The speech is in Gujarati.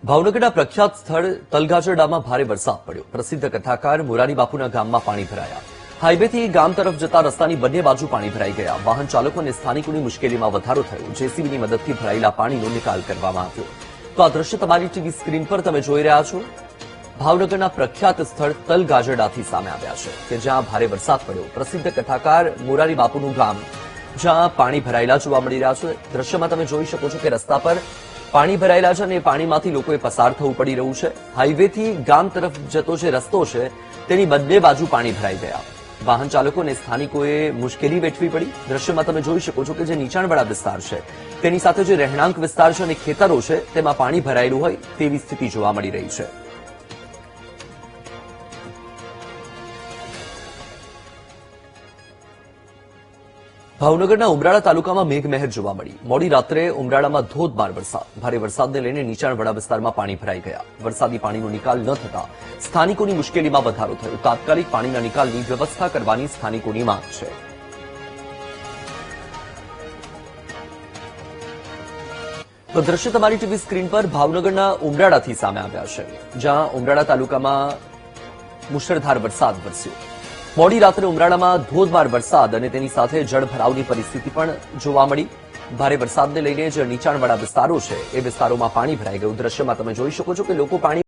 ભાવનગરના પ્રખ્યાત સ્થળ તલગાજરડામાં ભારે વરસાદ પડ્યો. પ્રસિદ્ધ કથાકાર મોરારી બાપુના ગામમાં પાણી ભરાયા. હાઈવેથી ગામ તરફ જતા રસ્તાની બંને બાજુ પાણી ભરાઈ ગયા. વાહન ચાલકો અને સ્થાનિકોની મુશ્કેલીમાં વધારો થયો. જેસીબીની મદદથી ભરાયેલા પાણીનો નિકાલ કરવામાં આવ્યો. તો આ દ્રશ્ય તમારી ટીવી સ્ક્રીન પર તમે જોઈ રહ્યા છો. ભાવનગરના પ્રખ્યાત સ્થળ તલગાજરડાથી સામે આવ્યા છે કે જ્યાં ભારે વરસાદ પડ્યો. પ્રસિદ્ધ કથાકાર મોરારી બાપુનું ગામ જ્યાં પાણી ભરાયેલા જોવા મળી રહ્યા છે. દ્રશ્યમાં તમે જોઈ શકો છો કે રસ્તા પર પાણી ભરાયેલા છે અને પાણીમાંથી લોકોએ પસાર થવું પડી રહ્યું છે. હાઈવેથી ગામ તરફ જતો જે રસ્તો છે તેની બંને બાજુ પાણી ભરાઈ ગયા. વાહન ચાલકો અને સ્થાનિકોએ મુશ્કેલી વેઠવી પડી. દ્રશ્યમાં તમે જોઈ શકો છો કે જે નીચાણવાળા વિસ્તાર છે તેની સાથે જે રહેણાંક વિસ્તાર છે અને ખેતરો છે તેમાં પાણી ભરાયેલું હોય તેવી સ્થિતિ જોવા મળી રહી છે. ભાવનગરના ઉમરાળા તાલુકામાં મેઘમહેર જોવા મળી. મોડી રાત્રે ઉમરાળામાં ધોધમાર વરસાદ. ભારે વરસાદને લઈને નીચાણવાળા વિસ્તારમાં પાણી ભરાઈ ગયા. વરસાદી પાણીનો નિકાલ ન થતા સ્થાનિકોની મુશ્કેલીમાં વધારો થયો. તાત્કાલિક પાણીના નિકાલની વ્યવસ્થા કરવાની સ્થાનિકોની માંગ છે. તો દ્રશ્ય તમારી ટીવી સ્ક્રીન પર ભાવનગરના ઉમરાળાથી સામે આવ્યા છે, જ્યાં ઉમરાળા તાલુકામાં મુશળધાર વરસાદ વરસ્યો. મોડી રાત્રે ઉમરાળામાં ધોધમાર વરસાદ અને તેની સાથે જળભરાવની પરિસ્થિતિ પણ જોવા મળી. ભારે વરસાદને લઈને જે નીચાણવાળા વિસ્તારો છે એ વિસ્તારોમાં પાણી ભરાઈ ગયું. દ્રશ્યમાં તમે જોઈ શકો છો કે લોકો પાણી